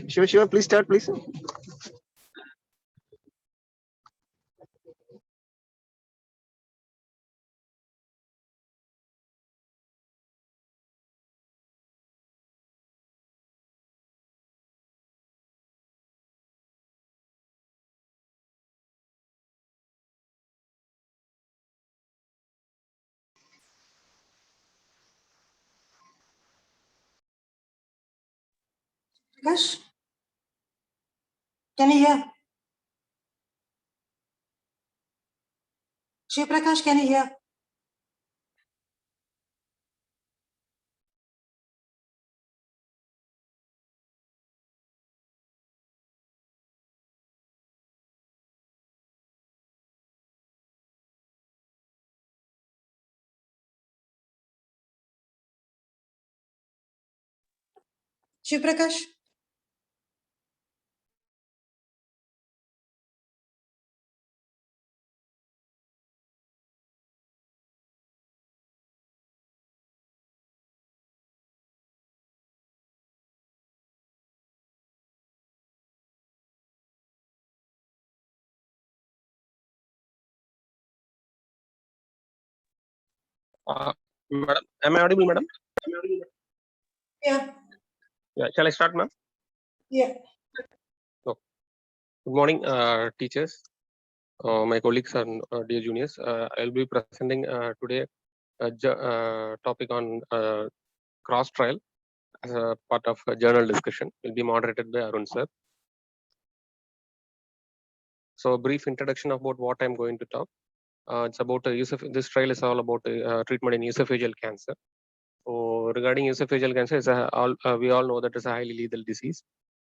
Shiva, please start, please. Prakash, can you hear? Shiv Prakash, can you hear? Shiv Prakash? Madam, am I audible, madam? Yeah. Yeah, shall I start, ma'am? Yeah. Good morning, teachers, my colleagues and dear juniors. I'll be presenting today a topic on cross trial as a part of a journal discussion. Will be moderated by Arun sir. So a brief introduction about what I'm going to talk. It's about this trial is all about treatment in esophageal cancer. So regarding esophageal cancer, we all know that it's a highly lethal disease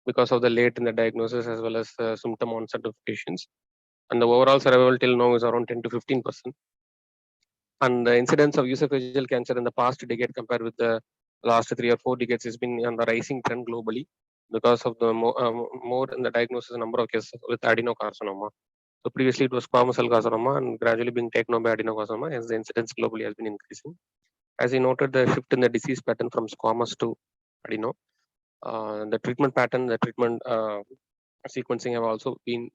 because of the late in the diagnosis as well as symptom onset of patients. And the overall survival till now is around 10 to 15%. And the incidence of esophageal cancer in the past decade compared with the last 3 or 4 decades has been on the rising trend globally because of the more in the diagnosis number of cases with adenocarcinoma. So previously it was squamous cell carcinoma and gradually being taken over by adenocarcinoma as the incidence globally has been increasing. As he noted, the shift in the disease pattern from squamous to adeno, the treatment pattern, the treatment sequencing have also been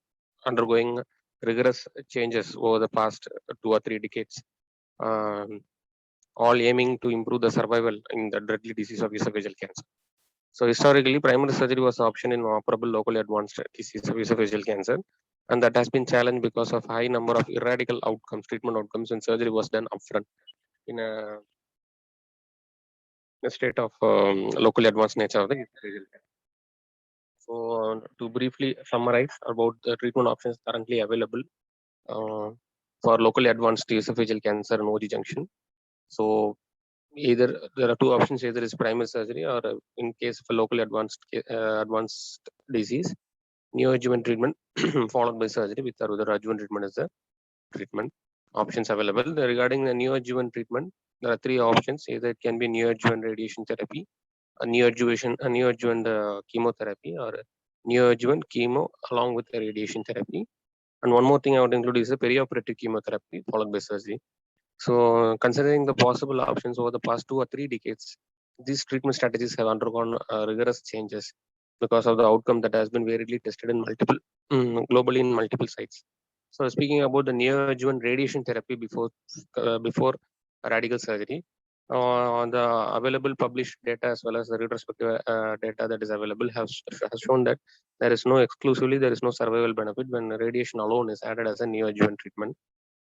undergoing rigorous changes over the past 2 or 3 decades, all aiming to improve the survival in the deadly disease of esophageal cancer. So historically, primary surgery was the option in operable locally advanced disease of esophageal cancer, and that has been challenged because of high number of irradical outcomes, treatment outcomes when surgery was done upfront in a state of locally advanced nature of the esophageal cancer. So to briefly summarize about the treatment options currently available for locally advanced esophageal cancer and OG junction. So either there are two options: either is primary surgery, or in case of a locally advanced disease, neoadjuvant treatment followed by surgery with or without adjuvant treatment is the treatment options available. Regarding the neoadjuvant treatment, there are 3 options: either it can be neoadjuvant radiation therapy, a neoadjuvant chemotherapy, or a neoadjuvant chemo along with the radiation therapy. And one more thing I would include is the perioperative chemotherapy followed by surgery. So considering the possible options over the past 2 or 3 decades, these treatment strategies have undergone rigorous changes because of the outcome that has been variedly tested in multiple globally in multiple sites. So speaking about the neoadjuvant radiation therapy before radical surgery, the available published data as well as the retrospective data that is available has shown that there is no survival benefit when radiation alone is added as a neoadjuvant treatment.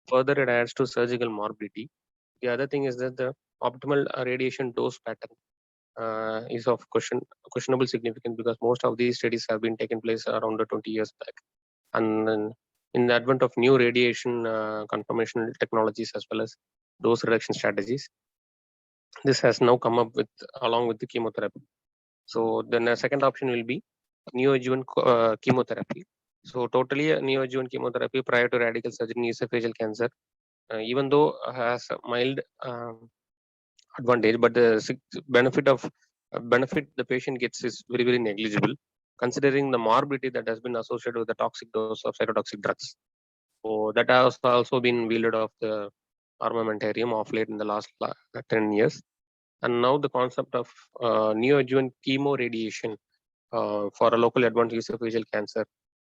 Further, it adds to surgical morbidity. The other thing is that the optimal radiation dose pattern is of questionable significance because most of these studies have been taken place around 20 years back. And then in the advent of new radiation conformational technologies as well as dose reduction strategies, this has now come up with along with the chemotherapy. So then the second option will be neoadjuvant chemotherapy. So totally a neoadjuvant chemotherapy prior to radical surgery in esophageal cancer, even though has a mild advantage, but the benefit the patient gets is very negligible, considering the morbidity that has been associated with the toxic dose of cytotoxic drugs. So that has also been wielded off the armamentarium of late in the last 10 years. And now the concept of neoadjuvant chemo radiation for a locally advanced esophageal cancer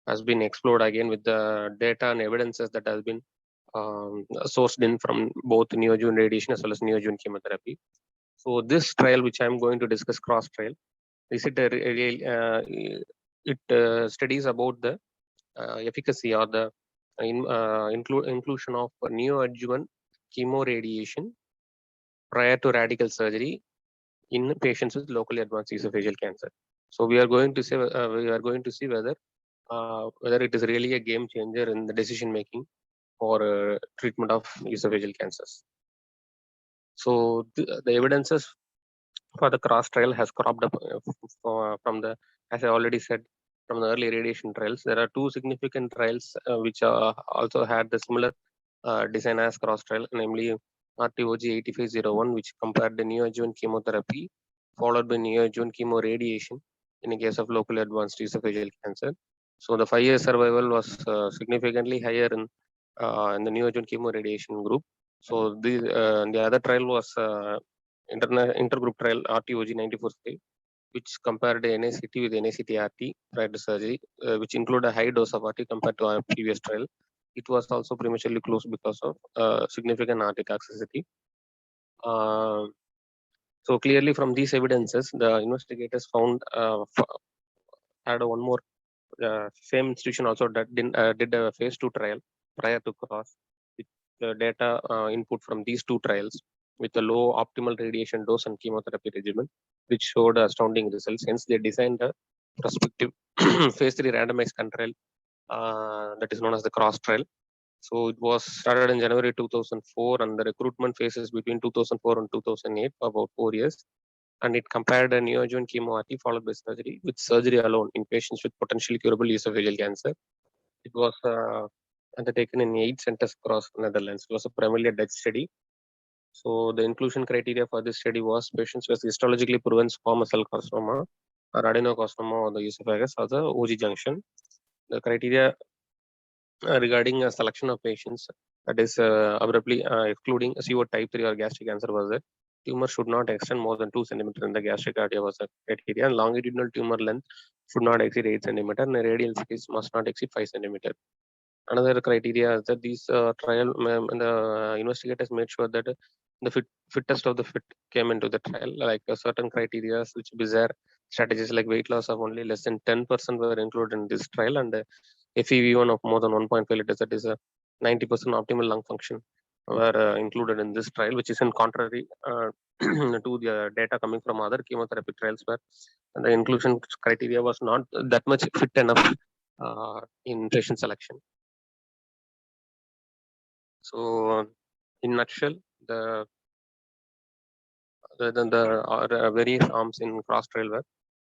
has been explored again with the data and evidences that has been sourced in from both neoadjuvant radiation as well as neoadjuvant chemotherapy. So this trial, which I'm going to discuss, cross trial, is it a real? Studies about the efficacy or the inclusion of neoadjuvant chemoradiation prior to radical surgery in patients with locally advanced esophageal cancer. So we are going to see whether it is really a game changer in the decision making for treatment of esophageal cancers. So the evidences for the cross trial has cropped up from the, as I already said, from the early radiation trials. There are two significant trials which also had the similar design as cross trial, namely RTOG 8501, which compared the neoadjuvant chemotherapy followed by neoadjuvant chemoradiation in the case of locally advanced esophageal cancer. So the 5-year survival was significantly higher in the neoadjuvant chemoradiation group. So the other trial was intergroup trial RTOG 94, which compared NACT with NACT-RT prior to surgery, which include a high dose of RT compared to our previous trial. It was also prematurely closed because of significant RT toxicity. So clearly from these evidences, the investigators found had one more same institution also that did a phase 2 trial prior to cross with the data input from these two trials with a low optimal radiation dose and chemotherapy regimen, which showed astounding results. Hence, they designed a prospective phase 3 randomized control that is known as the cross trial. So it was started in January 2004, and the recruitment phases between 2004 and 2008 for about 4 years. And it compared a neoadjuvant chemotherapy followed by surgery with surgery alone in patients with potentially curable esophageal cancer. It was undertaken in 8 centers across Netherlands. It was a primarily a Dutch study. So the inclusion criteria for this study was patients with histologically proven squamous cell carcinoma or adenocarcinoma of the esophagus or the OG junction. The criteria regarding a selection of patients, that is abruptly excluding CO type 3 or gastric cancer, was that tumor should not extend more than 2 centimeters in the gastric area was a criteria, and longitudinal tumor length should not exceed 8 centimeters, and the radial space must not exceed 5 centimeters. Another criteria is that these trial the investigators made sure that the fittest of the fit came into the trial, like certain criteria which bizarre strategies like weight loss of only less than 10% were included in this trial, and FEV1 of more than 1.5 liters, that is a 90% optimal lung function, were included in this trial, which is in contrary to the data coming from other chemotherapy trials where the inclusion criteria was not that much fit enough in patient selection. So, in nutshell, the various arms in cross trial were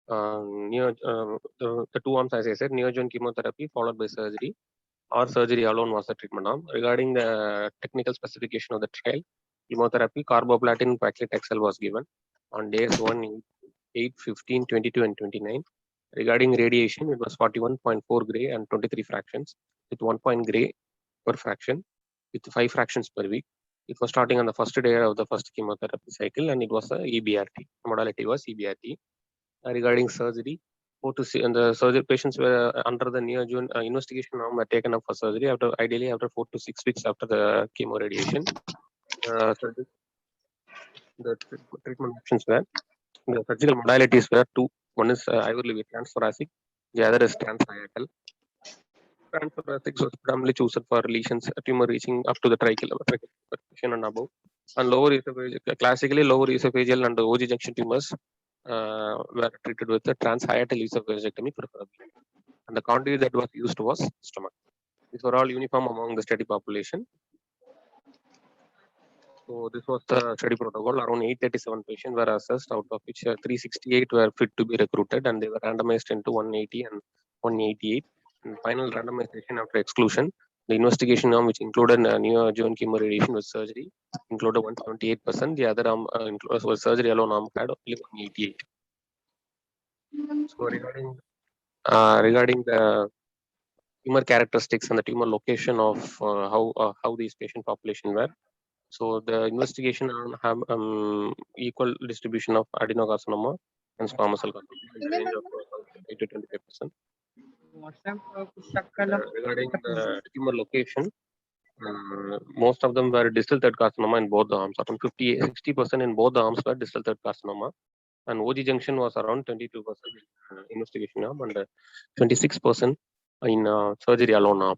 the two arms, as I said, neoadjuvant chemotherapy followed by surgery, or surgery alone was the treatment arm. Regarding the technical specification of the trial, chemotherapy, carboplatin, paclitaxel was given on days 1, 8, 15, 22, and 29. Regarding radiation, it was 41.4 gray and 23 fractions with 1 point gray per fraction with 5 fractions per week. It was starting on the first day of the first chemotherapy cycle, and it was a EBRT. Modality was EBRT. Regarding surgery, 4 to 6, and the surgery patients were under the neoadjuvant investigation arm were taken up for surgery ideally after 4 to 6 weeks after the chemoradiation. The treatment options were, the surgical modalities were two. One is Ivor-Levy transthoracic, the other is transhiatal. Transthoracic was primarily chosen for lesions, tumor reaching up to the trikilometer and above. And lower esophageal, classically lower esophageal and OG junction tumors were treated with the transhiatal esophagectomy preferably. And the conduit that was used was stomach. These were all uniform among the study population. So this was the study protocol. Around 837 patients were assessed, out of which 368 were fit to be recruited, and they were randomized into 180 and 188. And final randomization after exclusion, the investigation arm, which included neoadjuvant chemoradiation with surgery, included 178%. The other arm was surgery alone arm had only 188. So regarding the tumor characteristics and the tumor location of how these patient population were. So the investigation have equal distribution of adenocarcinoma and squamous cell carcinoma. 8 to 25%. WhatsApp Regarding the tumor location, most of them were distal third carcinoma in both the arms. Around 60% in both the arms were distal third carcinoma, and OG junction was around 22% in investigation arm and 26% in surgery alone arm.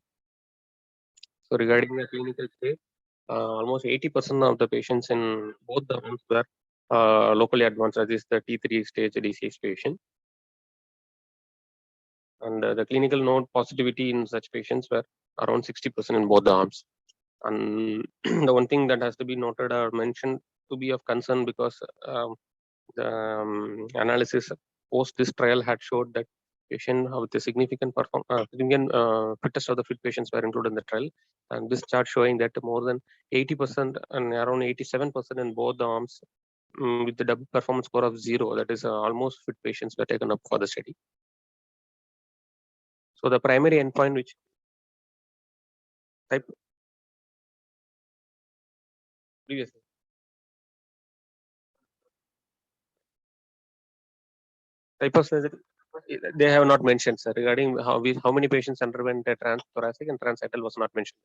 So regarding the clinical state, almost 80% of the patients in both the arms were locally advanced, that is the T3 stage disease patient. And the clinical node positivity in such patients were around 60% in both the arms. And the one thing that has to be noted or mentioned to be of concern, because the analysis post this trial had showed that patient with a significant fittest of the fit patients were included in the trial, and this chart showing that more than 80% and around 87% in both the arms with the double performance score of 0, that is almost fit patients were taken up for the study. So the primary endpoint, which type previously type of surgery, they have not mentioned, sir. Regarding how many patients underwent a transthoracic and transsacral was not mentioned.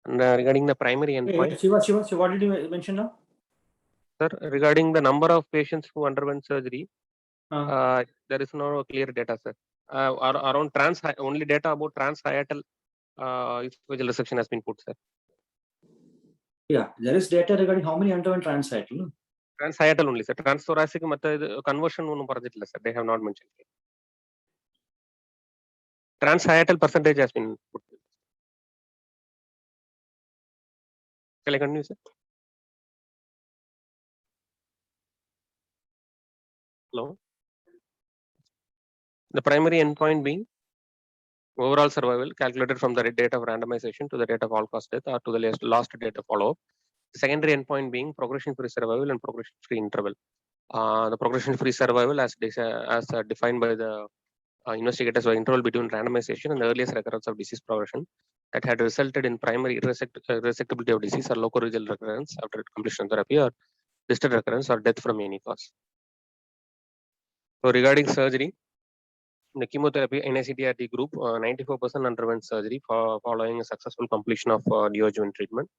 And regarding the primary endpoint, Shiva, what did you mention now? sir, regarding the number of patients who underwent surgery, there is no clear data, sir. Around only data about transhiatal esophageal resection has been put, sir. Yeah, there is data regarding how many underwent transhiatal. Transhiatal only, sir. Transthoracic conversion sir. They have not mentioned. Transhiatal percentage has been put. Shall I continue, sir? Hello. The primary endpoint being overall survival calculated from the date of randomization to the date of all-cause death or to the last date of follow-up. The secondary endpoint being progression-free survival and progression-free interval. The progression-free survival as defined by the investigators were interval between randomization and the earliest recurrence of disease progression that had resulted in primary irresectability of disease or local regional recurrence after completion of therapy, or distant recurrence or death from any cause. So regarding surgery, in the chemotherapy NICTRT group, 94% underwent surgery following a successful completion of neoadjuvant treatment,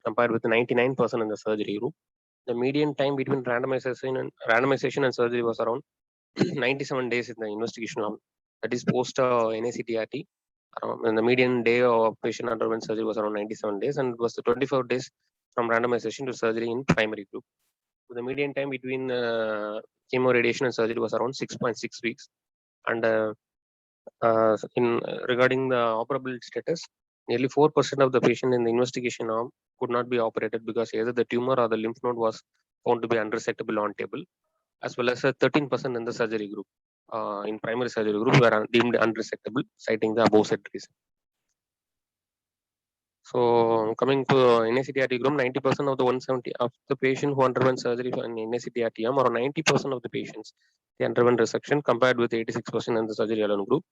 compared with 99% in the surgery group. The median time between randomization and surgery was around 97 days in the investigation arm, that is post NICTRT. And the median day of patient underwent surgery was around 97 days, and it was 24 days from randomization to surgery in primary group. So the median time between chemo, radiation, and surgery was around 6.6 weeks. And regarding the operability status, nearly 4% of the patient in the investigation arm could not be operated because either the tumor or the lymph node was found to be unresectable on table, as well as 13% in the surgery group. In primary surgery group were deemed unresectable, citing the above said reason. So coming to NICTRT group, 90% of the 170 of the patient who underwent surgery in NICTRT arm, or 90% of the patients they underwent resection, compared with 86% in the surgery alone group.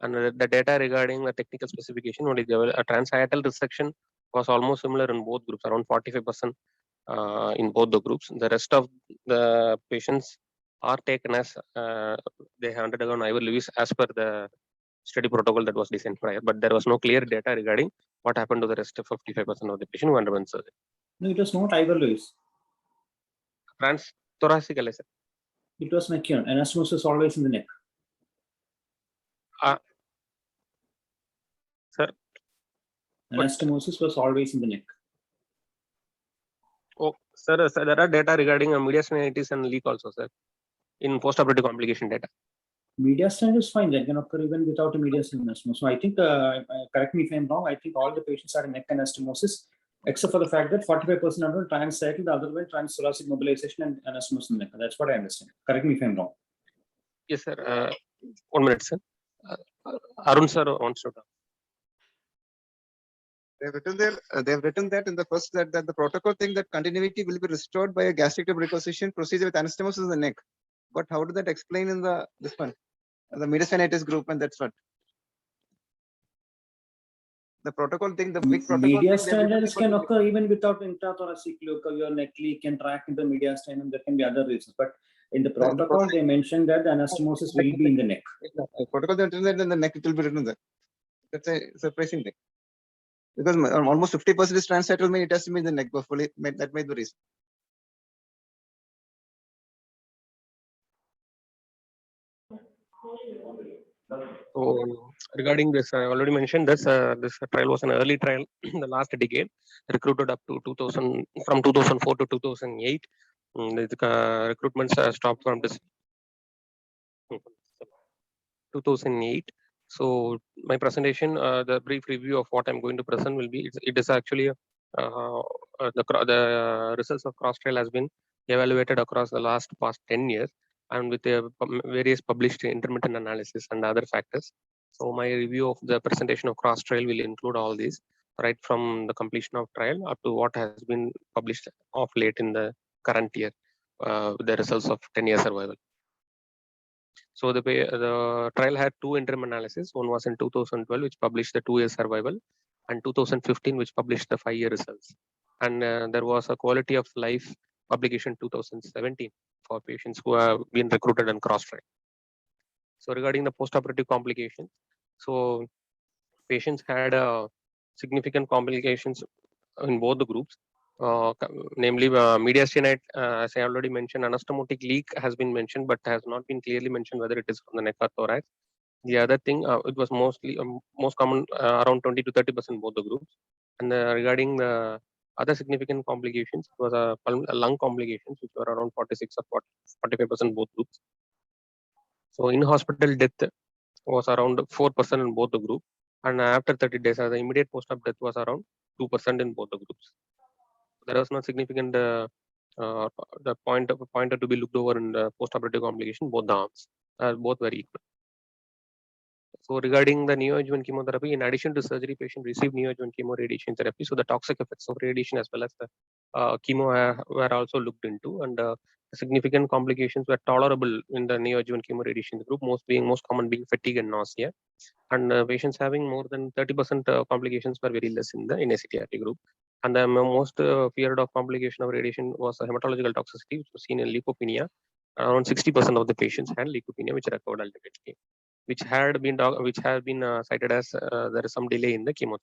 And the data regarding the technical specification, only a transhiatal resection was almost similar in both groups, around 45% in both the groups. The rest of the patients are taken as they have undergone Ivor Lewis as per the study protocol that was designed prior, but there was no clear data regarding what happened to the rest of 55% of the patient who underwent surgery. No, it was not Ivor Lewis. Transthoracic, sir. It was McKeown. Anastomosis was always in the neck. Sir? Anastomosis was always in the neck. Oh, sir, there are data regarding mediastinitis and leak also, sir, in postoperative complication data. Mediastinum is fine, that can occur even without a mediastinal anastomosis. So I think, correct me if I'm wrong, I think all the patients had a neck anastomosis, except for the fact that 45% underwent transhiatal, the other went transthoracic mobilization and anastomosis in the neck. That's what I understand. Correct me if I'm wrong. Yes, sir. 1 minute, sir. Arun sir wants to talk. They've written that in the first that the protocol thing that continuity will be restored by a gastric tube reconstruction procedure with anastomosis in the neck. But how did that explain in this one, the mediastinitis group, and that's what the protocol thing, the big protocol. Mediastinitis can occur even without intrathoracic leak, or your neck leak can track into mediastinum. There can be other reasons, but In the protocol, they mentioned that the anastomosis will be in the neck. Protocol they written that in the neck it will be written there. That's a surprising thing. Because almost 50% is translateral mean it has to be in the neck, but fully that might be the reason. So regarding this, I already mentioned this. This trial was an early trial in the last decade, recruited up to 2000 from 2004 to 2008. The recruitments stopped from this 2008. So my presentation, the brief review of what I'm going to present will be. It is actually the results of cross trial has been evaluated across the past 10 years and with various published intermittent analysis and other factors. So my review of the presentation of cross trial will include all these, right from the completion of trial up to what has been published of late in the current year, the results of 10-year survival. So the trial had two interim analyses. One was in 2012, which published the 2-year survival, and 2015, which published the 5-year results. And there was a quality of life publication 2017 for patients who have been recruited and cross-trial. So regarding the postoperative complications, so patients had significant complications in both the groups. Namely mediastinite, as I already mentioned, anastomotic leak has been mentioned, but has not been clearly mentioned whether it is from the neck or thorax. The other thing, it was mostly most common around 20 to 30% both the groups. And regarding the other significant complications, it was lung complications, which were around 46 or 45% both groups. So in hospital death was around 4% in both the groups, and after 30 days, the immediate post-op death was around 2% in both the groups. There was no significant the pointer to be looked over in the postoperative complication. Both the arms are both very equal. So regarding the neoadjuvant chemotherapy, in addition to surgery, patient received neoadjuvant chemoradiation therapy. So the toxic effects of radiation as well as the chemo were also looked into, and significant complications were tolerable in the neoadjuvant chemoradiation group, most common being fatigue and nausea. And patients having more than 30% complications were very less in the NACTRT group. And the most feared of complication of radiation was hematological toxicity, which was seen in leukopenia. Around 60% of the patients had leukopenia, which recovered ultimately, which had been cited as there is some delay in the chemotherapy.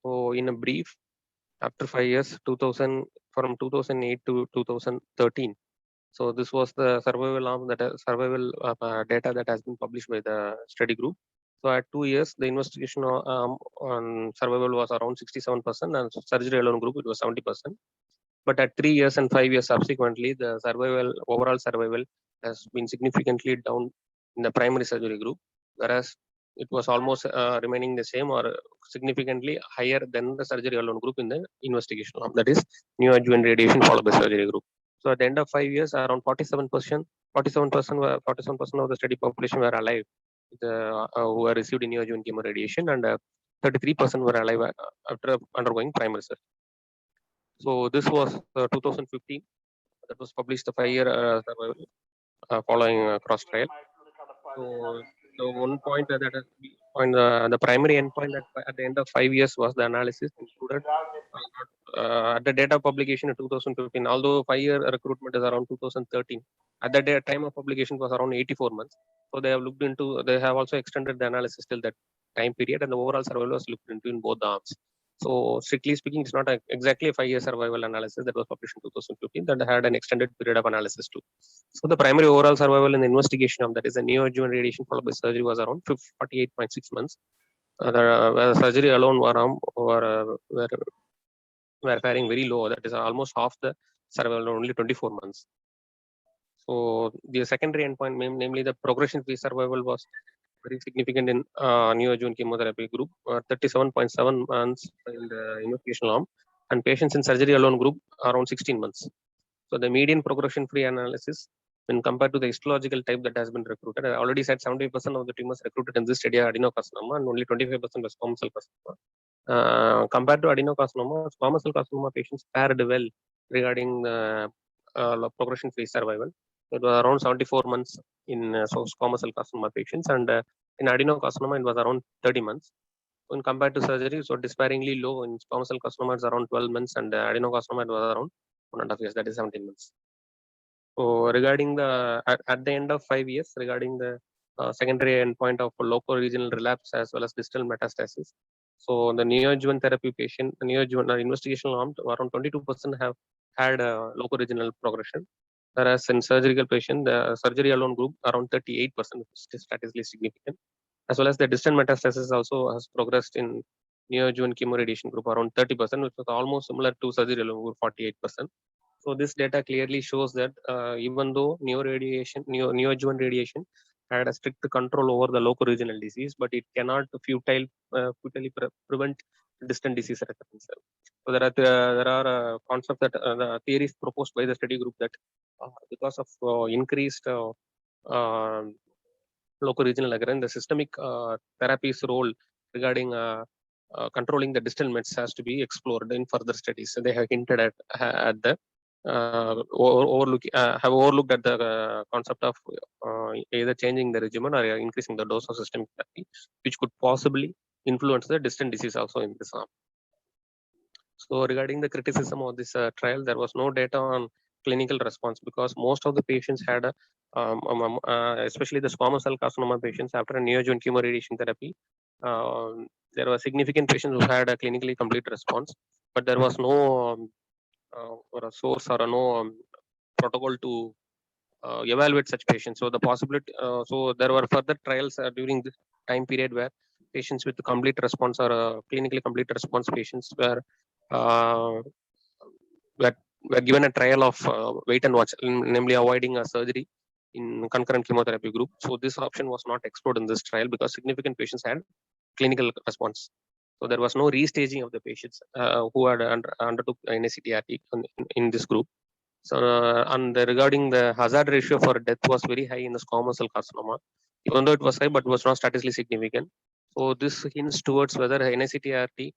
So in a brief, after 5 years, from 2008 to 2013. So this was the survival arm data that has been published by the study group. So at 2 years, the investigation on survival was around 67%, and surgery alone group it was 70%. But at 3 years and 5 years subsequently, the overall survival has been significantly down in the primary surgery group, whereas it was almost remaining the same or significantly higher than the surgery alone group in the investigation arm, that is neoadjuvant radiation followed by surgery group. So at the end of 5 years, around 47% of the study population were alive who were received neoadjuvant chemoradiation, and 33% were alive after undergoing primary surgery. So this was 2015. That was published the 5-year survival following cross trial. So the one point that the primary endpoint at the end of 5 years was the analysis included at the date of publication in 2015. Although 5-year recruitment is around 2013, at the time of publication was around 84 months. So they have also extended the analysis till that time period, and the overall survival was looked into in both the arms. So strictly speaking, it's not exactly a 5-year survival analysis that was published in 2015 that had an extended period of analysis too. So the primary overall survival in the investigation of that is the neoadjuvant radiation followed by surgery was around 48.6 months. The surgery alone were faring very low. That is almost half the survival, only 24 months. So the secondary endpoint, namely the progression-free survival, was very significant in neoadjuvant chemotherapy group, 37.7 months in the investigation arm, and patients in surgery alone group around 16 months. So the median progression-free analysis, when compared to the histological type that has been recruited, I already said 70% of the tumors recruited in this study are adenocarcinoma, and only 25% was squamous cell carcinoma. Compared to adenocarcinoma, squamous cell carcinoma patients fared well regarding the progression-free survival. It was around 74 months in squamous cell carcinoma patients, and in adenocarcinoma it was around 30 months. When compared to surgery, so despairingly low in squamous cell carcinoma, it's around 12 months, and adenocarcinoma it was around 1.5 years, that is 17 months. So regarding the at the end of 5 years, regarding the secondary endpoint of local regional relapse as well as distal metastasis. So the neoadjuvant therapy patient, neoadjuvant investigational arm, around 22% have had local regional progression. Whereas in surgical patient, the surgery alone group around 38%, which is statistically significant. As well as the distant metastasis also has progressed in neoadjuvant chemoradiation group around 30%, which was almost similar to surgery alone group 48%. So this data clearly shows that even though neoadjuvant radiation had a strict control over the local regional disease, but it cannot futilely prevent distant disease recurrence. So there are concepts that the theories proposed by the study group that because of increased local regional recurrence, the systemic therapies role regarding controlling the distal mets has to be explored in further studies. So they have hinted at the have overlooked at the concept of either changing the regimen or increasing the dose of systemic therapy, which could possibly influence the distant disease also in this arm. So regarding the criticism of this trial, there was no data on clinical response because most of the patients had a, especially the squamous cell carcinoma patients after a neoadjuvant chemoradiation therapy, there were significant patients who had a clinically complete response, but there was no or a source or no protocol to evaluate such patients. So the possibility, so there were further trials during this time period where patients with complete response or clinically complete response patients uh, were, were given a trial of wait and watch, namely avoiding a surgery in concurrent chemotherapy group. So this option was not explored in this trial because significant patients had clinical response. So there was no restaging of the patients who had undertook NACTRT in this group. So and regarding the hazard ratio for death was very high in the squamous cell carcinoma, even though it was high, but was not statistically significant. So this hints towards whether NACTRT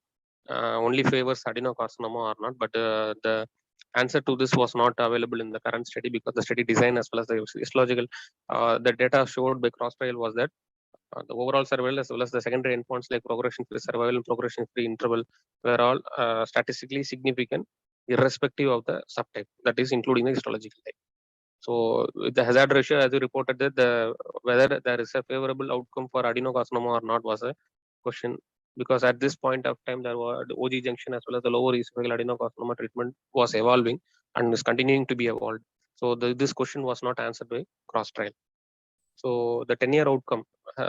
only favors adenocarcinoma or not. But the answer to this was not available in the current study because the study design as well as the histological, the data showed by cross trial was that the overall survival as well as the secondary endpoints like progression-free survival and progression-free interval were all statistically significant, irrespective of the subtype, that is including the histological type. So with the hazard ratio, as you reported, that whether there is a favorable outcome for adenocarcinoma or not was a question, because at this point of time there was the OG junction as well as the lower esophageal adenocarcinoma treatment was evolving and is continuing to be evolved. So this question was not answered by cross trial. So the 10-year outcome,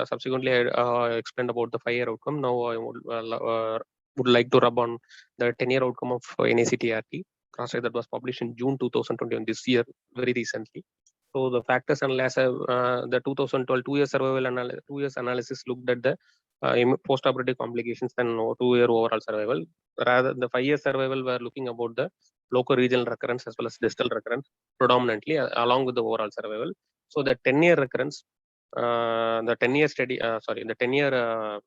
subsequently I explained about the 5-year outcome. Now I would like to rub on the 10-year outcome of NACTRT cross trial that was published in June 2021, this year, very recently. So the factors analysis, the 2012 2 years analysis looked at the post-operative complications and 2-year overall survival. Rather, the 5-year survival were looking about the local regional recurrence as well as distal recurrence predominantly, along with the overall survival. So the 10-year recurrence, the 10-year study, the 10-year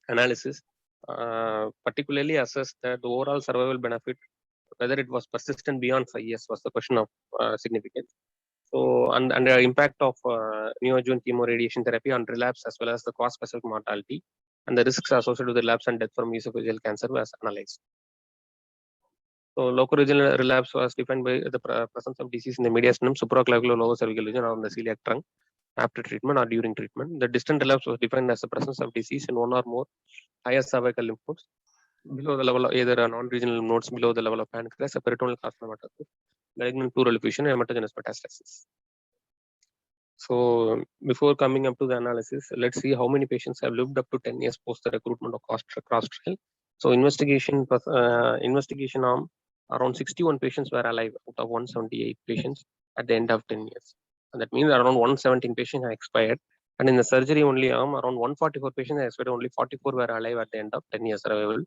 analysis particularly assessed that the overall survival benefit, whether it was persistent beyond 5 years, was the question of significance. So, and the impact of neoadjuvant chemoradiation therapy on relapse as well as the cause-specific mortality and the risks associated with relapse and death from esophageal cancer was analyzed. So local regional relapse was defined by the presence of disease in the mediastinum, supraclavicular lower cervical region on the celiac trunk after treatment or during treatment. The distant relapse was defined as the presence of disease in one or more higher cervical lymph nodes below the level of either a non-regional lymph nodes below the level of pancreas, a peritoneal carcinomatosis, malignant pleural effusion, and hematogenous metastasis. So before coming up to the analysis, let's see how many patients have lived up to 10 years post the recruitment of cross trial. So investigation arm, around 61 patients were alive out of 178 patients at the end of 10 years. And that means around 117 patients have expired. And in the surgery only arm, around 144 patients have expired, only 44 were alive at the end of 10 years survival.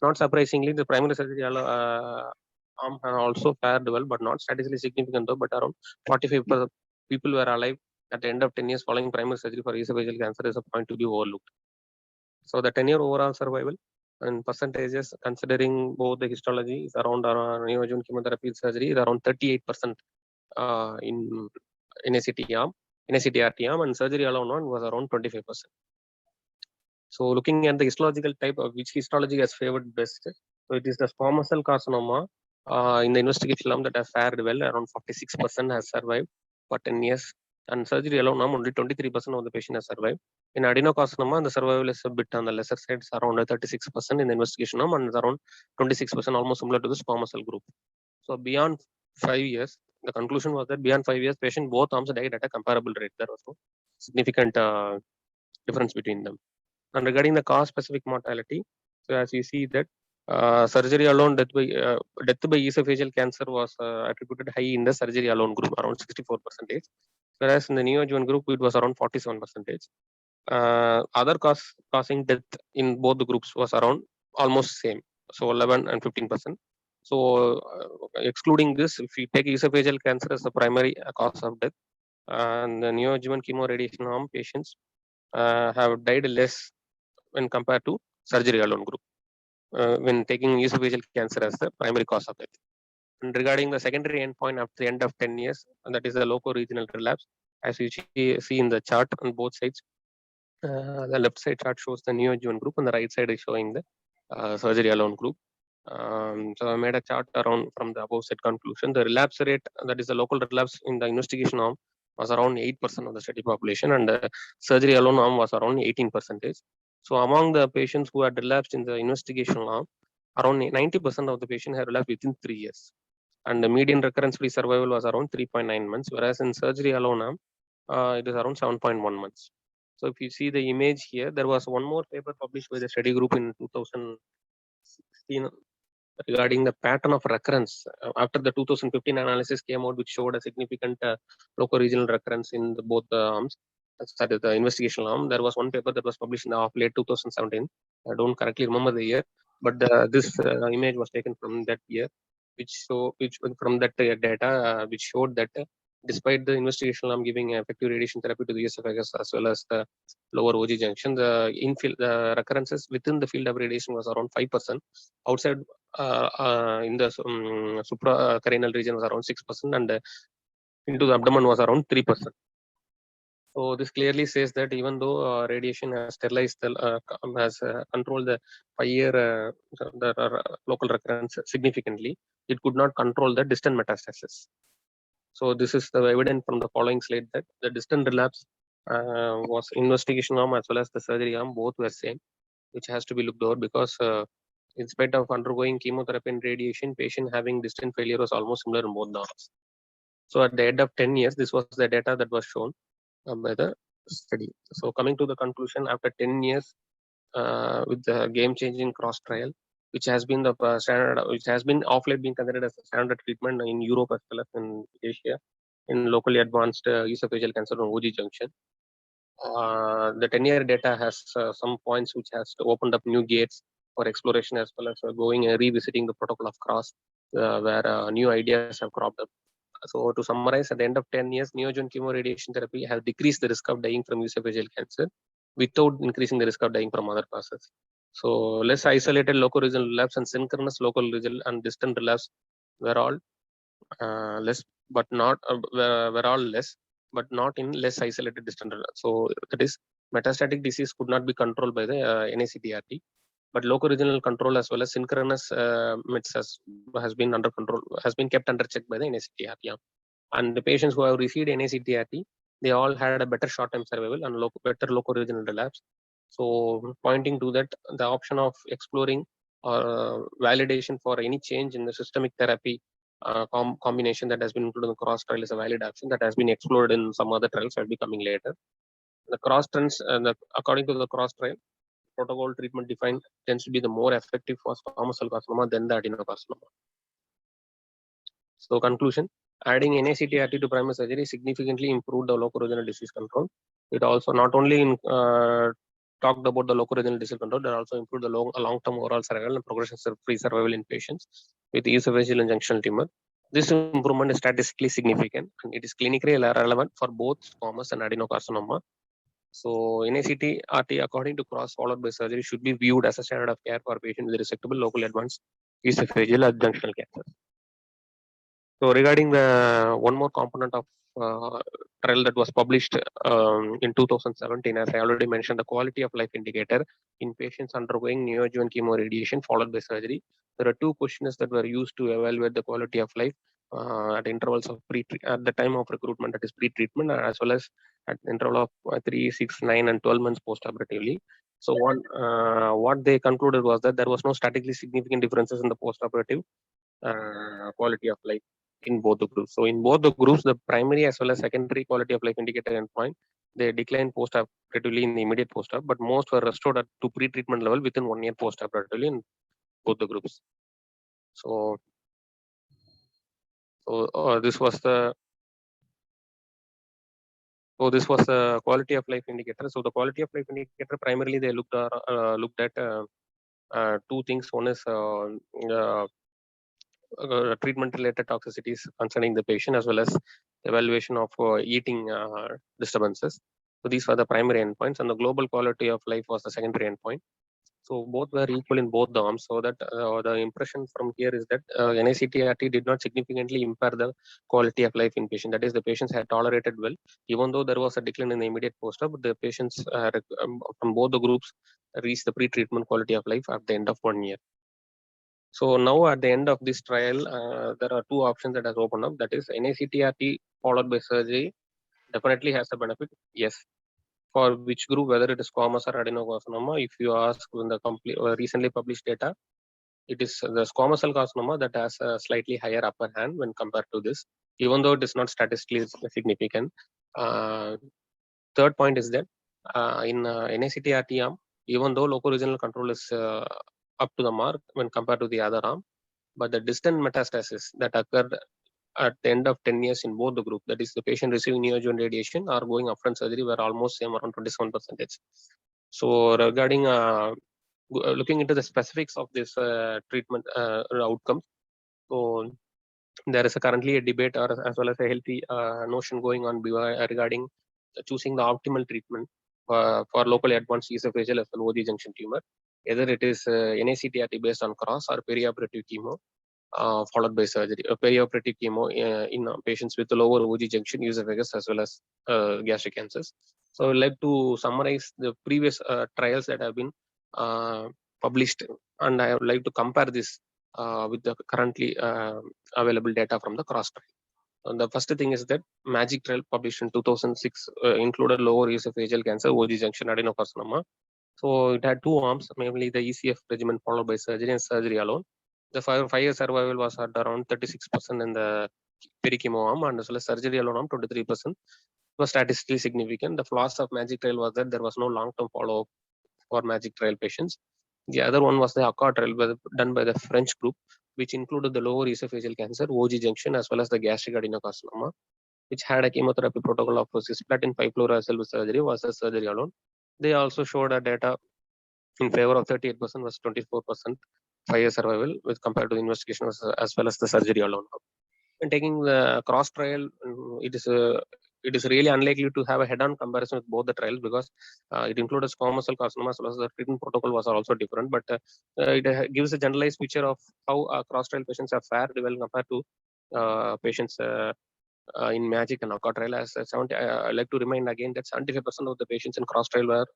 Not surprisingly, the primary surgery arm also fared well, but not statistically significant though, but around 45% people were alive at the end of 10 years following primary surgery for esophageal cancer is a point to be overlooked. So the 10-year overall survival and percentages considering both the histology is around neoadjuvant chemotherapy surgery is around 38% in NACTRT arm, and surgery alone one was around 25%. So looking at the histological type of which histology has favored best, so it is the squamous cell carcinoma In the investigation arm that has fared well, around 46% has survived for 10 years. And surgery alone, only 23% of the patient has survived. In adenocarcinoma, the survival is a bit on the lesser side, it's around 36% in the investigation arm, and it's around 26%, almost similar to the squamous cell group. So beyond 5 years, the conclusion was that beyond 5 years, patient both arms died at a comparable rate. There was no significant difference between them. And regarding the cause-specific mortality, so as you see that surgery alone death by esophageal cancer was attributed high in the surgery alone group, around 64%, whereas in the neoadjuvant group it was around 47%. Other causing death in both the groups was around almost same, so 11 and 15%. So excluding this, if we take esophageal cancer as the primary cause of death, and the neoadjuvant chemoradiation arm patients have died less when compared to surgery alone group, when taking esophageal cancer as the primary cause of death. And regarding the secondary endpoint after the end of 10 years, and that is the loco-regional relapse, as you see in the chart on both sides, the left side chart shows the neoadjuvant group, and the right side is showing the surgery alone group. So I made a chart around from the above set conclusion. The relapse rate, that is the local relapse in the investigation arm, was around 8% of the study population, and the surgery alone arm was around 18%. So among the patients who had relapsed in the investigation arm, around 90% of the patients had relapsed within 3 years. And the median recurrence-free survival was around 3.9 months, whereas in surgery alone arm, it is around 7.1 months. So if you see the image here, there was one more paper published by the study group in 2016 regarding the pattern of recurrence. After the 2015 analysis came out, which showed a significant loco-regional recurrence in both the arms, that is the investigation arm. There was one paper that was published in of late 2017. I don't correctly remember the year, but this image was taken from that year, which from that data, which showed that despite the investigation arm giving effective radiation therapy to the esophagus as well as the lower OG junction, the recurrences within the field of radiation was around 5%. Outside in the supracardial region was around 6%, and into the abdomen was around 3%. So this clearly says that even though radiation has sterilized has controlled the 5-year local recurrence significantly, it could not control the distant metastasis. So this is the evidence from the following slide that the distant relapse was investigation arm as well as the surgery arm, both were same, which has to be looked over because in spite of undergoing chemotherapy and radiation, patient having distant failure was almost similar in both the arms. So at the end of 10 years, this was the data that was shown by the study. So coming to the conclusion, after 10 years with the game-changing cross trial, which has been the standard, which has been of late being considered as a standard treatment in Europe as well as in Asia, in locally advanced esophageal cancer on OG junction. The 10-year data has some points which has opened up new gates for exploration as well as going and revisiting the protocol of cross, where new ideas have cropped up. So to summarize, at the end of 10 years, neoadjuvant chemoradiation therapy has decreased the risk of dying from esophageal cancer without increasing the risk of dying from other causes. So less isolated loco-regional relapse and synchronous local-regional and distant relapse were all less, but not were all less, but not in less isolated distant relapse. So that is, metastatic disease could not be controlled by the NACTRT, but loco-regional control as well as synchronous MITS has been under control, has been kept under check by the NACTRT. And the patients who have received NACTRT, they all had a better short-term survival and better loco-regional relapse. So pointing to that, the option of exploring or validation for any change in the systemic therapy combination that has been included in the cross trial is a valid option that has been explored in some other trials that will be coming later. The cross trends, according to the cross trial, protocol treatment defined tends to be the more effective for squamous cell carcinoma than the adenocarcinoma. So conclusion, adding NACTRT to primary surgery significantly improved the loco-regional disease control. It also not only talked about the loco-regional disease control, it also improved the long-term overall survival and progression-free survival in patients with esophageal and junctional tumor. This improvement is statistically significant and it is clinically relevant for both squamous and adenocarcinoma. So NACTRT, according to cross followed by surgery, should be viewed as a standard of care for patients with resectable locally advanced esophageal or junctional cancer. So regarding the one more component of trial that was published in 2017, as I already mentioned, the quality of life indicator in patients undergoing neoadjuvant chemoradiation followed by surgery. There are two questionnaires that were used to evaluate the quality of life at intervals of at the time of recruitment, that is pre-treatment, as well as at the interval of 3, 6, 9, and 12 months post-operatively. So what they concluded was that there was no statistically significant differences in the post-operative quality of life in both the groups. So in both the groups, the primary as well as secondary quality of life indicator endpoint, they declined post-operatively in the immediate post-op, but most were restored to pre-treatment level within 1 year post-operatively in both the groups. So this was the quality of life indicator. So the quality of life indicator primarily they looked at two things. One is treatment related toxicities concerning the patient, as well as evaluation of eating disturbances. So these were the primary endpoints, and the global quality of life was the secondary endpoint. So both were equal in both the arms. So that the impression from here is that NICTRT did not significantly impair the quality of life in patient. That is, the patients had tolerated well, even though there was a decline in the immediate post-op. But the patients from both the groups reached the pre-treatment quality of life at the end of 1 year. So now at the end of this trial, there are two options that has opened up. That is, NICTRT followed by surgery definitely has a benefit. Yes. For which group, whether it is squamous or adenocarcinoma, if you ask in the recently published data, it is the squamous cell carcinoma that has a slightly higher upper hand when compared to this, even though it is not statistically significant. Third point is that in NICTRT arm, even though local regional control is up to the mark when compared to the other arm, but the distant metastasis that occurred at the end of 10 years in both the group, that is the patient receiving neoadjuvant radiation or going upfront surgery, were almost same, around 27%. So regarding looking into the specifics of this treatment outcomes, so there is currently a debate or as well as a healthy notion going on regarding choosing the optimal treatment for locally advanced esophageal as well OG junction tumor, either it is NICTRT based on cross or perioperative chemo. Followed by surgery, perioperative chemo in patients with lower OG junction esophagus as well as gastric cancers. So I would like to summarize the previous trials that have been published, and I would like to compare this with the currently available data from the cross trial. And the first thing is that MAGIC trial published in 2006 included lower esophageal cancer, OG junction adenocarcinoma. So it had two arms, mainly the ECF regimen followed by surgery and surgery alone. The 5-year survival was at around 36% in the peri-chemo arm, and as well as surgery alone arm 23%. It was statistically significant. The flaws of MAGIC trial was that there was no long-term follow-up for MAGIC trial patients. The other one was the ACCORD trial done by the French group, which included the lower esophageal cancer, OG junction, as well as the gastric adenocarcinoma, which had a chemotherapy protocol of cisplatin 5-fluorouracil with surgery versus surgery alone. They also showed a data in favor of 38% was 24% 5-year survival with compared to the investigation as well as the surgery alone. And taking the cross trial, it is really unlikely to have a head-on comparison with both the trials because it included squamous cell carcinoma as well as the treatment protocol was also different. But it gives a generalized picture of how cross trial patients are fared well compared to patients in MAGIC and ACCORD trial. As I like to remind again that 75% of the patients in cross trial were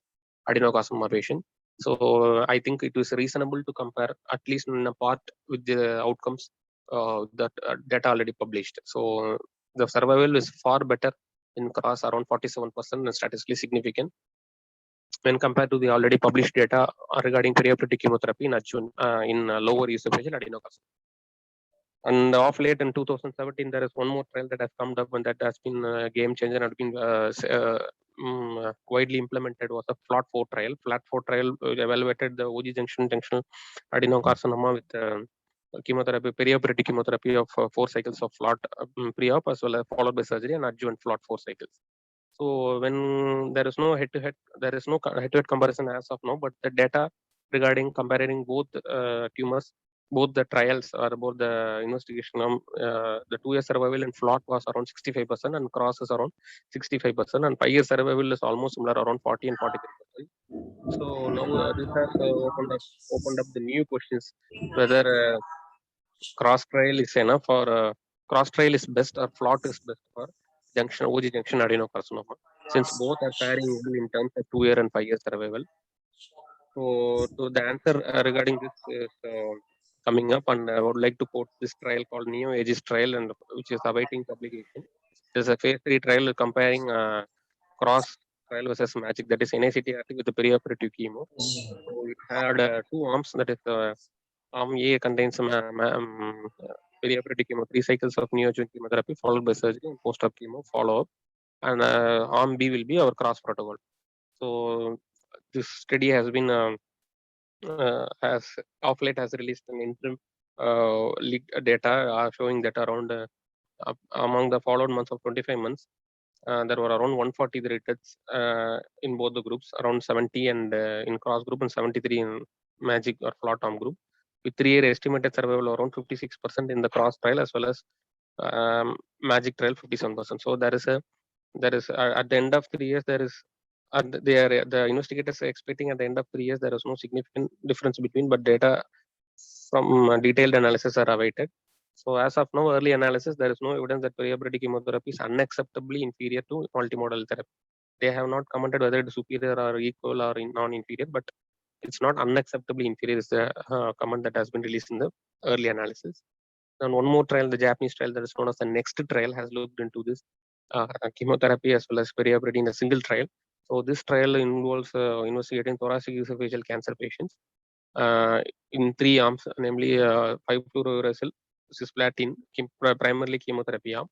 adenocarcinoma patient. So I think it is reasonable to compare at least in a part with the outcomes that data already published. So the survival is far better in cross, around 47% and statistically significant when compared to the already published data regarding perioperative chemotherapy in adjuvant in lower esophageal adenocarcinoma. And of late in 2017, there is one more trial that has come up and that has been a game changer and been widely implemented was a FLOT4 trial. FLOT4 trial evaluated the OG junctional adenocarcinoma with chemotherapy, perioperative chemotherapy of 4 cycles of FLOT pre-op as well as followed by surgery and adjuvant FLOT4 cycles. So when there is no head-to-head, there is no head-to-head comparison as of now, but the data regarding comparing both tumors, both the trials or both the investigation, the 2-year survival in FLOT was around 65% and cross is around 65%, and 5-year survival is almost similar, around 40 and 43%. So now this has opened up the new questions whether cross trial is enough or cross trial is best or FLOT is best for junction, OG junction adenocarcinoma, since both are faring well in terms of 2-year and 5-year survival. So, the answer regarding this is coming up, and I would like to quote this trial called Neo Aegis trial, and which is awaiting publication. There's a phase 3 trial comparing cross trial versus magic, that is NACTRT with the perioperative chemo. So it had two arms, that is arm A contains perioperative chemo, 3 cycles of neoadjuvant chemotherapy followed by surgery and post-op chemo follow-up, and arm B will be our cross protocol. So this study has been has of late has released an interim leaked data showing that around among the followed months of 25 months, there were around 140 deaths in both the groups, around 70 and in cross group and 73 in magic or flat arm group, with 3-year estimated survival around 56% in the cross trial as well as magic trial 57%. So there is at the end of 3 years there is the investigators are expecting at the end of 3 years there is no significant difference between, but data from detailed analysis are awaited. So as of now, early analysis, there is no evidence that perioperative chemotherapy is unacceptably inferior to multimodal therapy. They have not commented whether it is superior or equal or non-inferior, but it's not unacceptably inferior is the comment that has been released in the early analysis. And one more trial, the Japanese trial that is known as the NEXT trial, has looked into this chemotherapy as well as perioperative in a single trial. So this trial involves investigating thoracic esophageal cancer patients in 3 arms, namely 5-fluorouracil, cisplatin, primarily chemotherapy arm,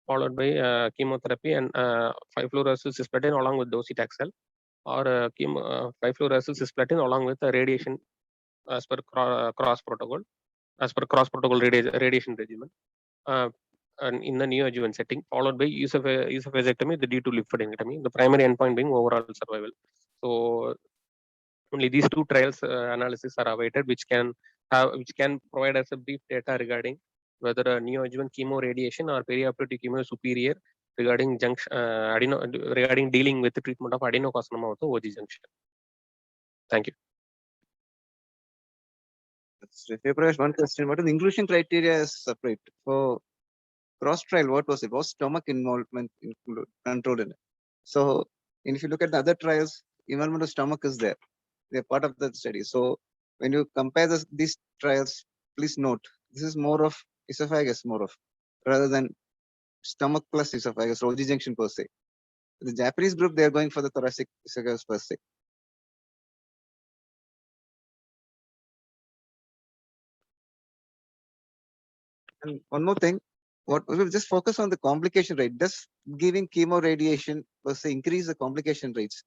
followed by chemotherapy and 5-fluorouracil cisplatin along with docetaxel, or 5-fluorouracil cisplatin along with radiation as per cross protocol, radiation regimen. And in the neoadjuvant setting, followed by esophagectomy, the D2 lymphadenectomy, the primary endpoint being overall survival. So only these 2 trials analysis are awaited, which can provide us a brief data regarding whether a neoadjuvant chemo radiation or perioperative chemo is superior regarding regarding dealing with the treatment of adenocarcinoma of the OG junction. Thank you. Prakash, one question: what is the inclusion criteria is separate for cross trial? What was it? Was stomach involvement controlled in it? So, if you look at the other trials, involvement of stomach is there. They're part of the study. So, when you compare these trials, please note this is more of esophagus, rather than stomach plus esophagus, OG junction per se. The Japanese group, they are going for the thoracic esophagus per se. And one more thing, what we will just focus on the complication rate. Does giving chemo radiation per se increase the complication rates?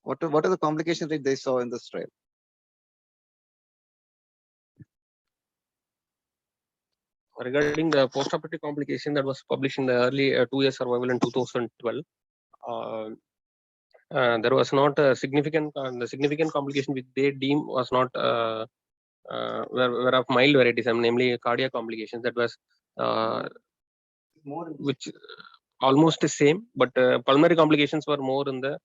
What are the complication rate they saw in this trial? Regarding the postoperative complication that was published in the early 2-year survival in 2012, there was not a significant the significant complication which they deem was not were of mild varieties, namely cardiac complications that was which almost the same, but pulmonary complications were more in the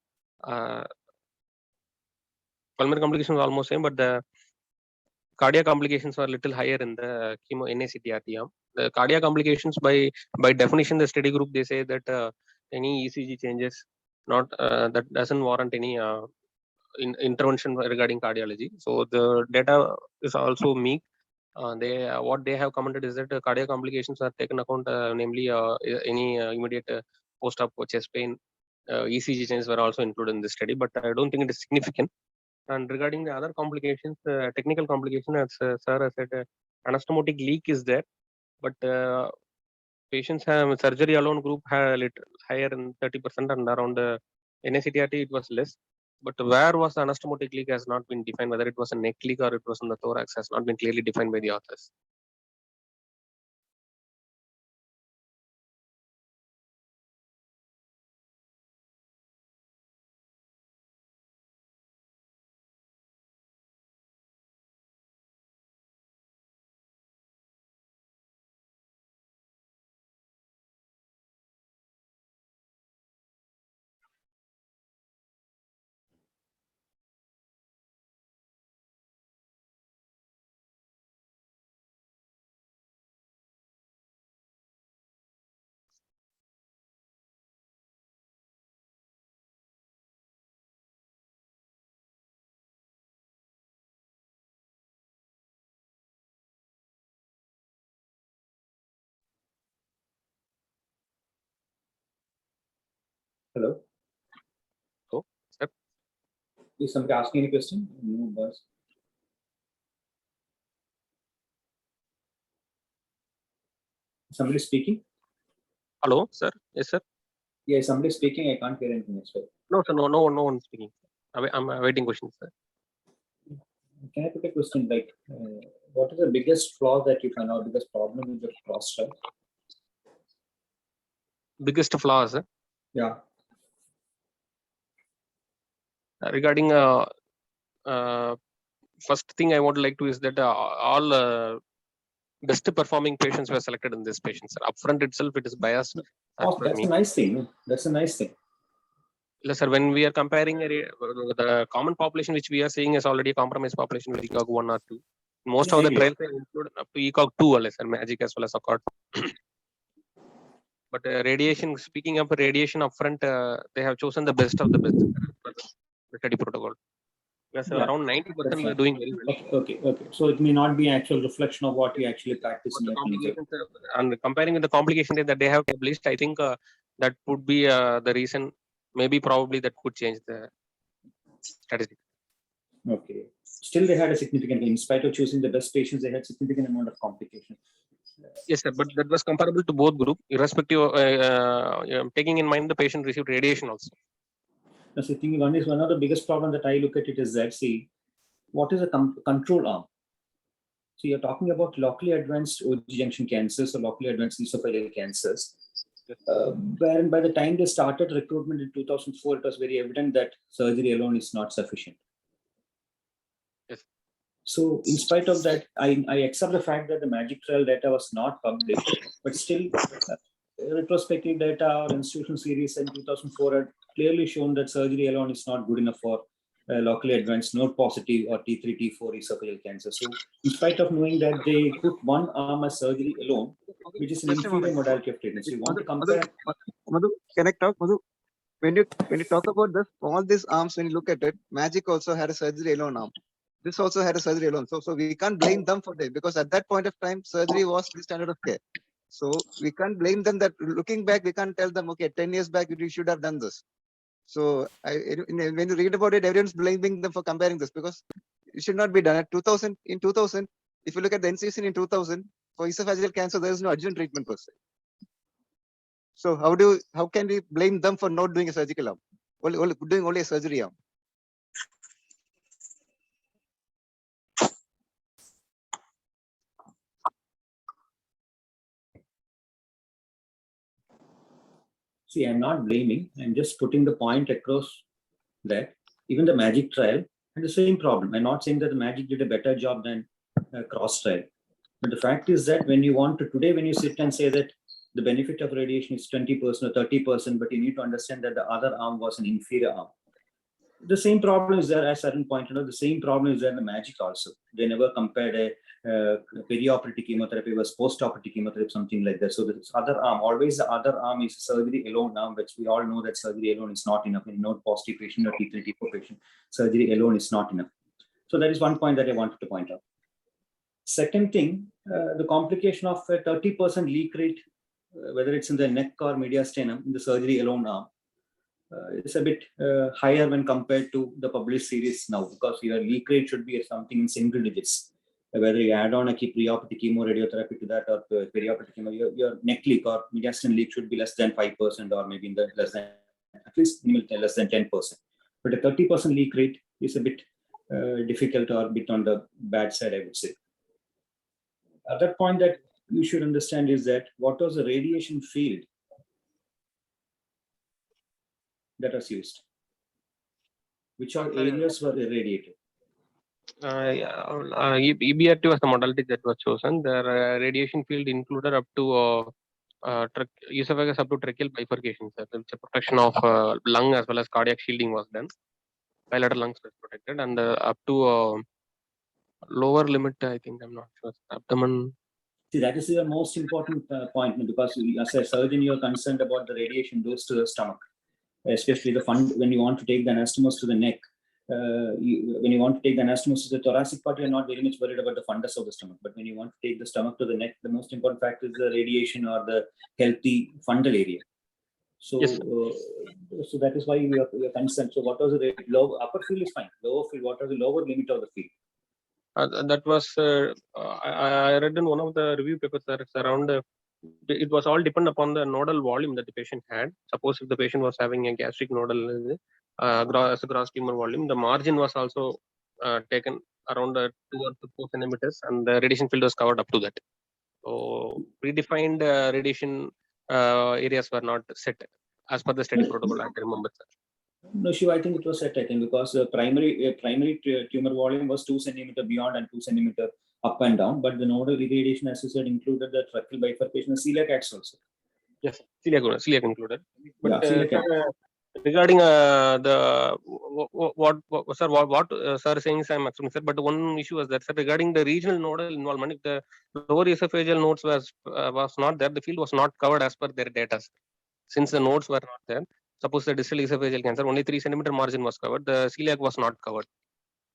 pulmonary complications were almost same, but the cardiac complications were a little higher in the chemo NACTRT arm. The cardiac complications by definition, the study group, they say that any ECG changes not that doesn't warrant any intervention regarding cardiology. So the data is also meek. What they have commented is that cardiac complications are taken account, namely any immediate post-op chest pain, ECG changes were also included in this study, but I don't think it is significant. And regarding the other complications, technical complication, as sir has said, anastomotic leak is there, but patients have surgery alone group had a little higher than 30%, and around the NACTRT it was less. But where was the anastomotic leak has not been defined, whether it was a neck leak or it was in the thorax has not been clearly defined by the authors. Hello. Oh, sir. Is somebody asking any question? No, boss. Somebody speaking? Hello, sir. Yes, sir. Yeah, somebody speaking. I can't hear anything as well. No, sir. No one speaking. I'm awaiting questions, sir. Can I put a question like, what is the biggest flaw that you find out, biggest problem with the cross trial? Biggest flaws, sir. Yeah. Regarding first thing I would like to is that all best performing patients were selected in this patient, sir. Upfront itself, it is biased. Oh, that's a nice thing. That's a nice thing. Yes, sir. When we are comparing the common population, which we are seeing is already a compromised population with ECOG 1 or 2. Most of the trials include up to ECOG 2, sir, MAGIC as well as ACCORD. But radiation, speaking of radiation upfront, they have chosen the best of the best for the study protocol. Yes, Yeah, around 90% we are doing very well. Okay. So it may not be actual reflection of what we actually practice in The your clinical. complications, and comparing with the complication rate that they have published, I think that would be the reason. Maybe probably that could change the statistic. Okay. Still, they had a significant, in spite of choosing the best patients, they had significant amount of complication. Yes, sir. But that was comparable to both group, irrespective of taking in mind the patient received radiation also. Now, so thinking one of the biggest problem that I look at it is that, see, what is a control arm? So you're talking about locally advanced OG junction cancers or locally advanced esophageal cancers. Wherein by the time they started recruitment in 2004, it was very evident that surgery alone is not sufficient. Yes. So in spite of that, I accept the fact that the MAGIC trial data was not published, but still retrospective data or institutional series in 2004 had clearly shown that surgery alone is not good enough for locally advanced node positive or T3, T4 esophageal cancer. So in spite of knowing that they put one arm as surgery alone, which is an inferior modality of treatment. So you want to compare. Madhu, can I talk, Madhu? When you talk about this, all these arms, when you look at it, MAGIC also had a surgery alone arm. This also had a surgery alone. So we can't blame them for that, because at that point of time, surgery was the standard of care. So we can't blame them that looking back, we can't tell them, okay, 10 years back, you should have done this. So when you read about it, everyone's blaming them for comparing this, because it should not be done. At 2000, if you look at the NCCN in 2000, for esophageal cancer, there is no adjuvant treatment per se. So how can we blame them for not doing a surgical arm, doing only a surgery arm? See, I'm not blaming. I'm just putting the point across that even the MAGIC trial had the same problem. I'm not saying that the MAGIC did a better job than cross trial. But the fact is that when you sit and say that the benefit of radiation is 20% or 30%, but you need to understand that the other arm was an inferior arm. The same problem is there, as Arun pointed out, the same problem is there in the MAGIC also. They never compared a perioperative chemotherapy versus post-operative chemotherapy, something like that. So this other arm, always the other arm is surgery alone arm, which we all know that surgery alone is not enough in node positive patient or T3, T4 patient. Surgery alone is not enough. So that is one point that I wanted to point out. Second thing, the complication of a 30% leak rate, whether it's in the neck or mediastinum, in the surgery alone arm, is a bit higher when compared to the published series now, because your leak rate should be something in single digits. Whether you add on a preoperative chemoradiotherapy to that or perioperative chemo, your neck leak or mediastinum leak should be less than 5% or maybe in the less than, at least less than 10%. But a 30% leak rate is a bit difficult or a bit on the bad side, I would say. Other point that you should understand is that what was the radiation field that was used? Which all areas were irradiated? EBRT was the modality that was chosen. The radiation field included up to esophagus up to tracheal bifurcation. So the protection of lung as well as cardiac shielding was done. Bilateral lungs were protected, and up to lower limit, I think, I'm not sure. Abdomen. See, that is your most important point, because as a surgeon, you're concerned about the radiation dose to the stomach, especially when you want to take the anastomos to the neck. When you want to take the anastomos to the thoracic part, you're not very much worried about the fundus of the stomach. But when you want to take the stomach to the neck, the most important factor is the radiation or the healthy fundal area. So, Yes. so that is why we are concerned. So what was the low upper field is fine. Lower field, what was the lower limit of the field? That was I read in one of the review papers that it's around it was all depend upon the nodal volume that the patient had. Suppose if the patient was having a gastric nodal gross tumor volume, the margin was also taken around 2 or 4 centimeters, and the radiation field was covered up to that. So predefined radiation areas were not set as per the study protocol. I remember, sir. No, Shiva, I think it was set, I think, because the primary tumor volume was 2 centimeter beyond and 2 centimeter up and down, but the nodal irradiation, as you said, included the tracheal bifurcation, the celiac acts also. Yes, celiac included. But Yeah, celiac act. regarding what sir is saying is I'm accepting, sir. But one issue was that, sir, regarding the regional nodal involvement, if the lower esophageal nodes was not there, the field was not covered as per their data. Sir. Since the nodes were not there, suppose the distal esophageal cancer, only 3 centimeter margin was covered. The celiac was not covered.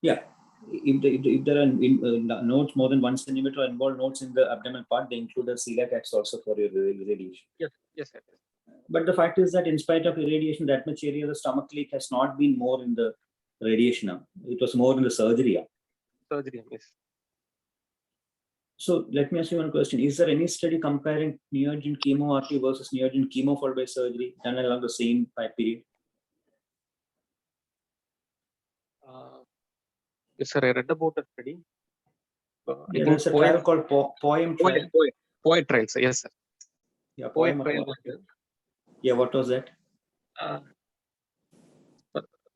Yeah, if there are nodes more than 1 centimeter involved nodes in the abdominal part, they include the celiac acts also for your irradiation. Yes, sir. But the fact is that in spite of irradiation, that much area of the stomach leak has not been more in the radiation. It was more in the surgery. Surgery, yes. So let me ask you one question. Is there any study comparing neoadjuvant chemo RT versus neoadjuvant chemo followed by surgery done along the same time period? Yes, sir. I read about the study. Yeah, there's a trial called POEM trial. POET trial, sir. Yes, sir. Yeah, POET POEM. trial was there. Yeah, what was that?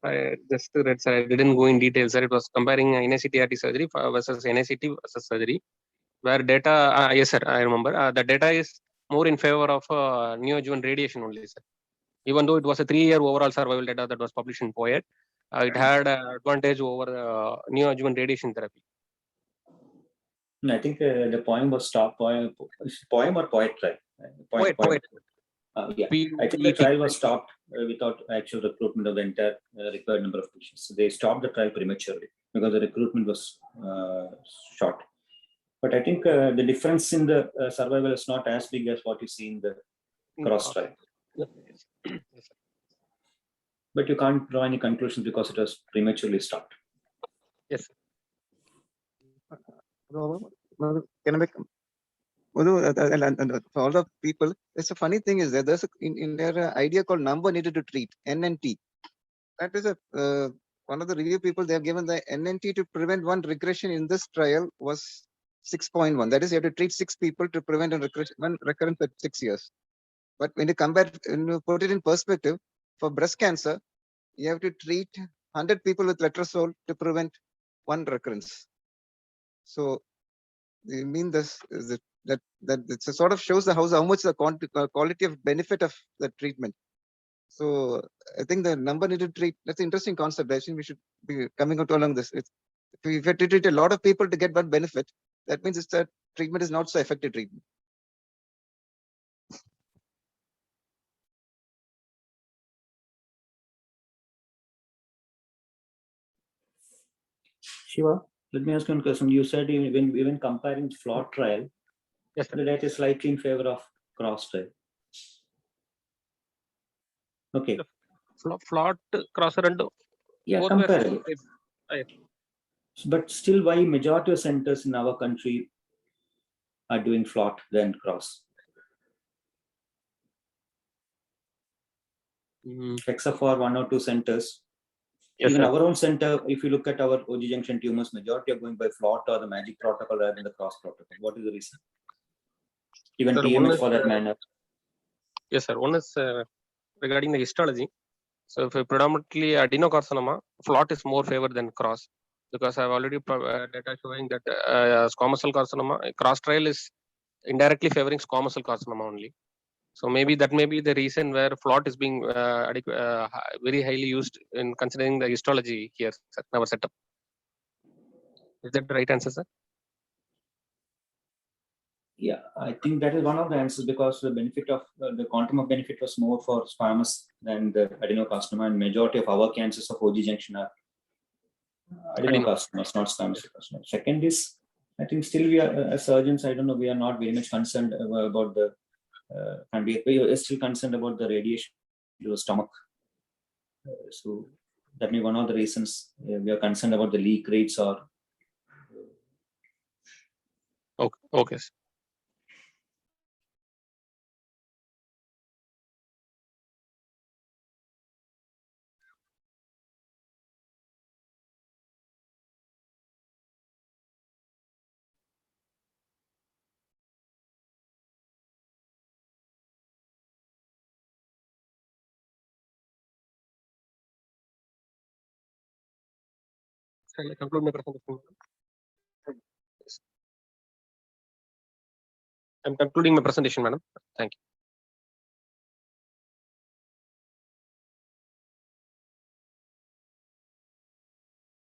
I just read, sir. I didn't go in detail, sir. It was comparing NICT surgery versus NICT versus surgery, where data, yes, sir, I remember. The data is more in favor of neoadjuvant radiation only, sir. Even though it was a 3-year overall survival data that was published in POET, it had advantage over neoadjuvant radiation therapy. No, I think the POEM was stopped. POEM or POET trial? POET. Yeah, I think the trial was stopped without actual recruitment of the entire required number of patients. So they stopped the trial prematurely because the recruitment was short. But I think the difference in the survival is not as big as what you see in the cross trial. Yes. But you can't draw any conclusions because it was prematurely stopped. Yes. Can I make and for all the people, it's a funny thing is that there's in their idea called number needed to treat, NNT. That is one of the review people, they have given the NNT to prevent one regression in this trial was 6.1. That is, you have to treat 6 people to prevent one recurrence at 6 years. But when you compare, when you put it in perspective, for breast cancer, you have to treat 100 people with letrozole to prevent 1 recurrence. So, you mean this is that it sort of shows how much the quality of benefit of the treatment. So I think the number needed to treat, that's an interesting concept. I think we should be coming out along this. If you have to treat a lot of people to get one benefit, that means it's that treatment is not so effective treatment. Shiva, let me ask you one question. You said even comparing FLOT trial, Yes, sir. the data is slightly in favor of cross trial. Okay. FLOT crosser and Yeah, both compare. were. But still, why majority of centers in our country are doing FLOT than cross? Except for 1 or 2 centers. Yes, even sir. our own center, if you look at our OG junction tumors, majority are going by FLOT or the MAGIC protocol rather than the cross protocol. What is the reason? Even Sir, TMH for that matter. Yes, sir. One is regarding the histology. So if predominantly adenocarcinoma, FLOT is more favored than cross, because I've already data showing that squamous cell carcinoma, cross trial is indirectly favoring squamous cell carcinoma only. So maybe that may be the reason where FLOT is being very highly used in considering the histology here in our setup. Is that the right answer, sir? Yeah, I think that is one of the answers, because the benefit of the quantum of benefit was more for squamous than the adenocarcinoma, and majority of our cancers of OG junction are adenocarcinomas, not squamous cell carcinoma. Second is, I think still we are as surgeons, I don't know, we are not very much concerned about the, and we are still concerned about the radiation your stomach. So that may be one of the reasons we are concerned about the leak rates or. Okay. Okay. Sir. Shall I conclude my presentation? Yes. I'm concluding my presentation, madam. Thank you.